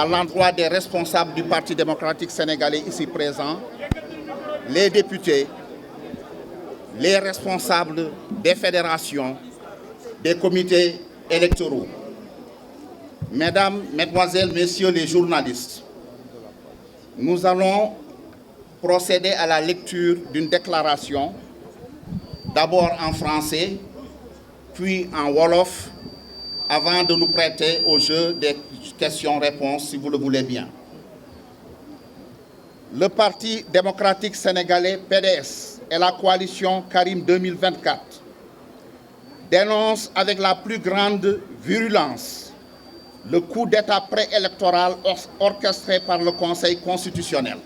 à l'endroit des responsables du Parti démocratique sénégalais ici présents, les députés, les responsables des fédérations, des comités électoraux. Mesdames, Mesdemoiselles, Messieurs les journalistes, nous allons procéder à la lecture d'une déclaration, d'abord en français, puis en wolof, avant de nous prêter au jeu des questions-réponses, si vous le voulez bien. Le Parti démocratique sénégalais, PDS, et la coalition Karim 2024 dénoncent avec la plus grande virulence le coup d'État préélectoral orchestré par le Conseil constitutionnel.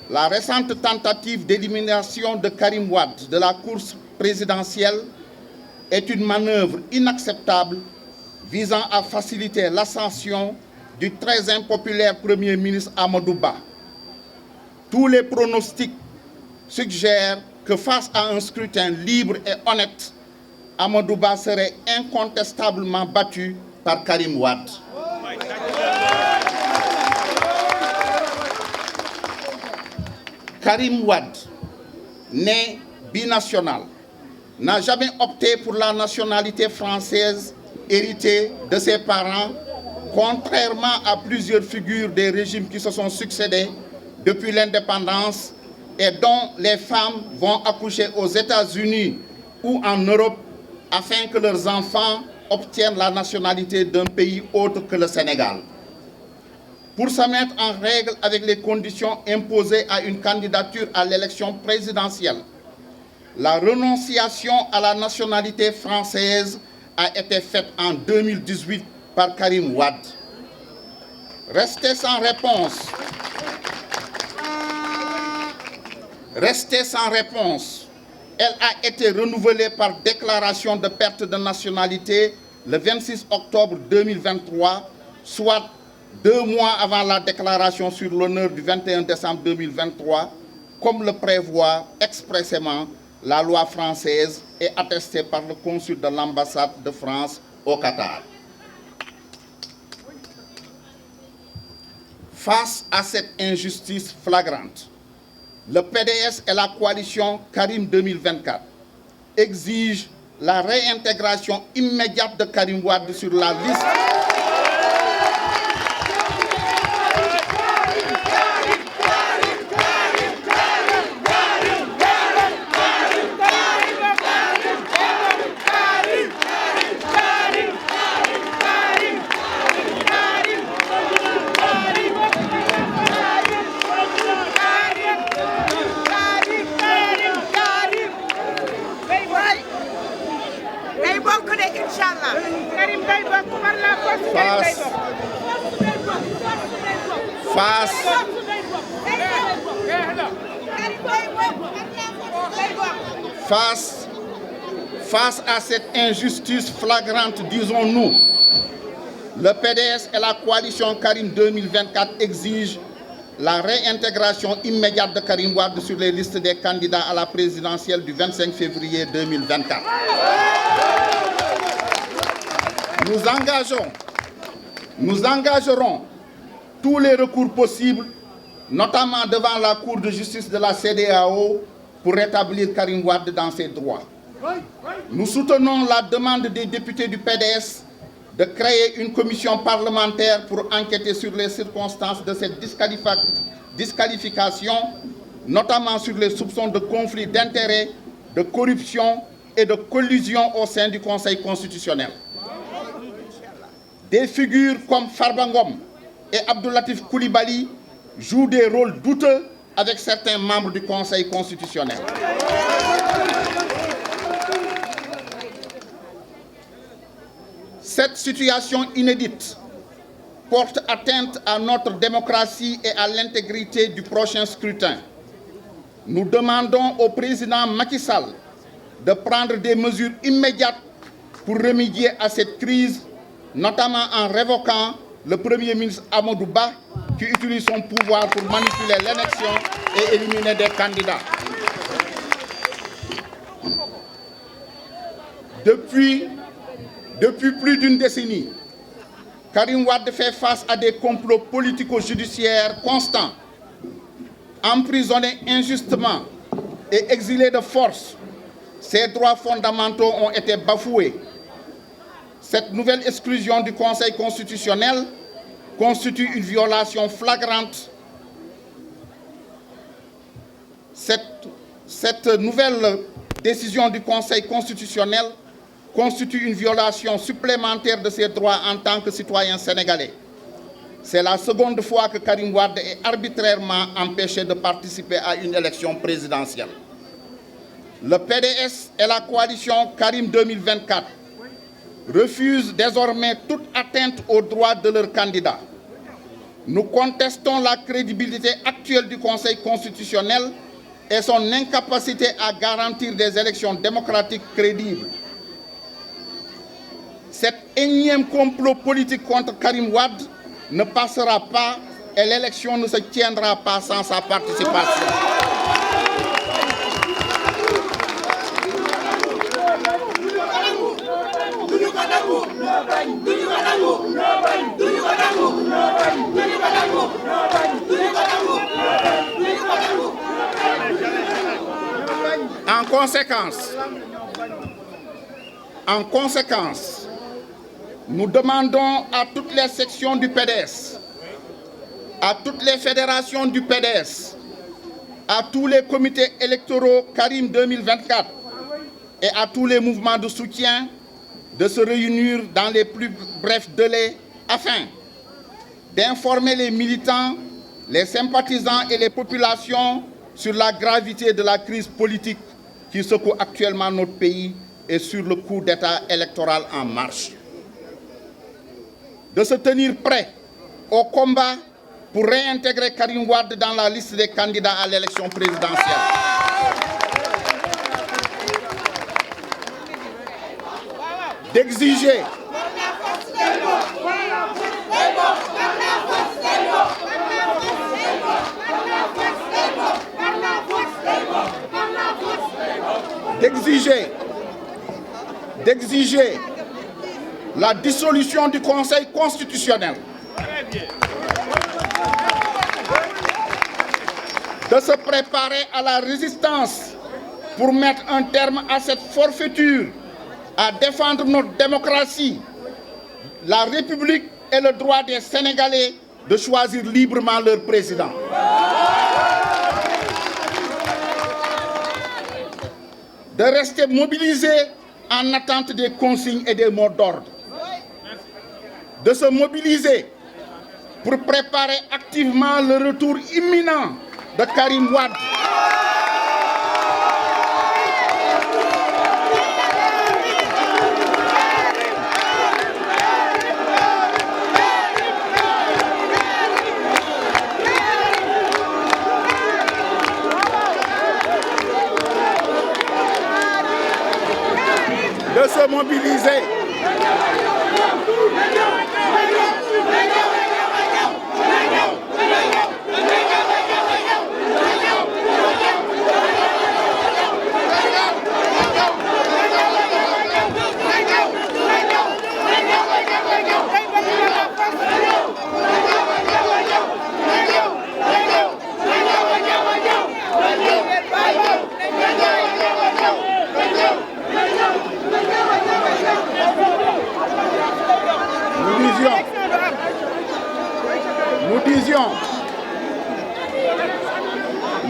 La récente tentative d'élimination de Karim Wade de la course présidentielle est une manœuvre inacceptable visant à faciliter l'ascension du très impopulaire Premier ministre Amadou Ba. Tous les pronostics suggèrent que face à un scrutin libre et honnête, Amadou Ba serait incontestablement battu par Karim Wade. Karim Wade, né binational, n'a jamais opté pour la nationalité française héritée de ses parents, contrairement à plusieurs figures des régimes qui se sont succédés depuis l'indépendance et dont les femmes vont accoucher aux États-Unis ou en Europe afin que leurs enfants obtiennent la nationalité d'un pays autre que le Sénégal. Pour se mettre en règle avec les conditions imposées à une candidature à l'élection présidentielle, la renonciation à la nationalité française a été faite en 2018 par Karim Wade. Restée sans réponse, elle a été renouvelée par déclaration de perte de nationalité le 26 octobre 2023, soit 2 mois avant la déclaration sur l'honneur du 21 décembre 2023, comme le prévoit expressément la loi française et attestée par le consul de l'ambassade de France au Qatar. Face à cette injustice flagrante, le PDS et la coalition Karim 2024 exigent la réintégration immédiate de Karim Wade sur la liste. Face à cette injustice flagrante, disons-nous, le PDS et la coalition Karim 2024 exigent la réintégration immédiate de Karim Wade sur les listes des candidats à la présidentielle du 25 février 2024. Nous engagerons tous les recours possibles, notamment devant la Cour de justice de la CEDEAO, pour rétablir Karim Wade dans ses droits. Nous soutenons la demande des députés du PDS de créer une commission parlementaire pour enquêter sur les circonstances de cette disqualification, notamment sur les soupçons de conflit d'intérêts, de corruption et de collusion au sein du Conseil constitutionnel. Des figures comme Farba Ngom et Abdoulatif Coulibaly jouent des rôles douteux avec certains membres du Conseil constitutionnel. Cette situation inédite porte atteinte à notre démocratie et à l'intégrité du prochain scrutin. Nous demandons au président Macky Sall de prendre des mesures immédiates pour remédier à cette crise, notamment en révoquant le Premier ministre Amadou Ba, qui utilise son pouvoir pour manipuler l'élection et éliminer des candidats. Depuis plus d'une décennie, Karim Wade fait face à des complots politico-judiciaires constants. Emprisonné injustement et exilé de force, ses droits fondamentaux ont été bafoués. Cette nouvelle exclusion du Conseil constitutionnel constitue une violation flagrante. Cette nouvelle décision du Conseil constitutionnel constitue une violation supplémentaire de ses droits en tant que citoyen sénégalais. C'est la seconde fois que Karim Wade est arbitrairement empêché de participer à une élection présidentielle. Le PDS et la coalition Karim 2024 refusent désormais toute atteinte aux droits de leurs candidats. Nous contestons la crédibilité actuelle du Conseil constitutionnel et son incapacité à garantir des élections démocratiques crédibles. Cet énième complot politique contre Karim Wade ne passera pas et l'élection ne se tiendra pas sans sa participation. En conséquence, nous demandons à toutes les sections du PDS, à toutes les fédérations du PDS, à tous les comités électoraux Karim 2024 et à tous les mouvements de soutien de se réunir dans les plus brefs délais afin d'informer les militants, les sympathisants et les populations sur la gravité de la crise politique qui secoue actuellement notre pays et sur le coup d'État électoral en marche. De se tenir prêt au combat pour réintégrer Karim Wade dans la liste des candidats à l'élection présidentielle. D'exiger la dissolution du Conseil constitutionnel, de se préparer à la résistance pour mettre un terme à cette forfaiture, à défendre notre démocratie, la République et le droit des Sénégalais de choisir librement leur président. De rester mobilisés en attente des consignes et des mots d'ordre. De se mobiliser pour préparer activement le retour imminent de Karim Wade. De se mobiliser.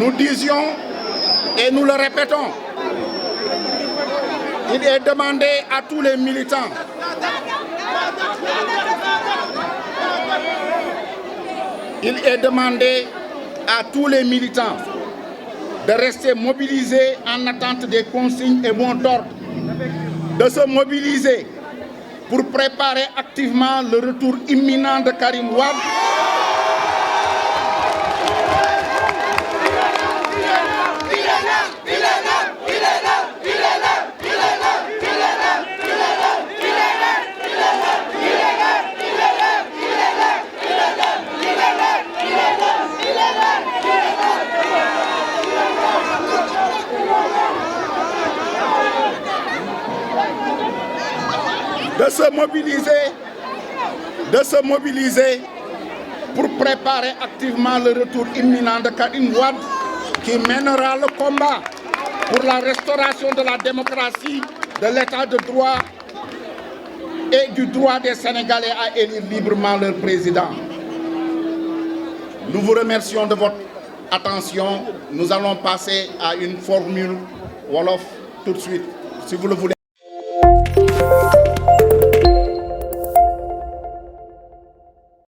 Nous disions, et nous le répétons, il est demandé à tous les militants de rester mobilisés en attente des consignes et mots d'ordre, de se mobiliser pour préparer activement le retour imminent de Karim Wade. de se mobiliser pour préparer activement le retour imminent de Karim Wade, qui mènera le combat pour la restauration de la démocratie, de l'état de droit et du droit des Sénégalais à élire librement leur président. Nous vous remercions de votre attention. Nous allons passer à une formule Wolof tout de suite, si vous le voulez.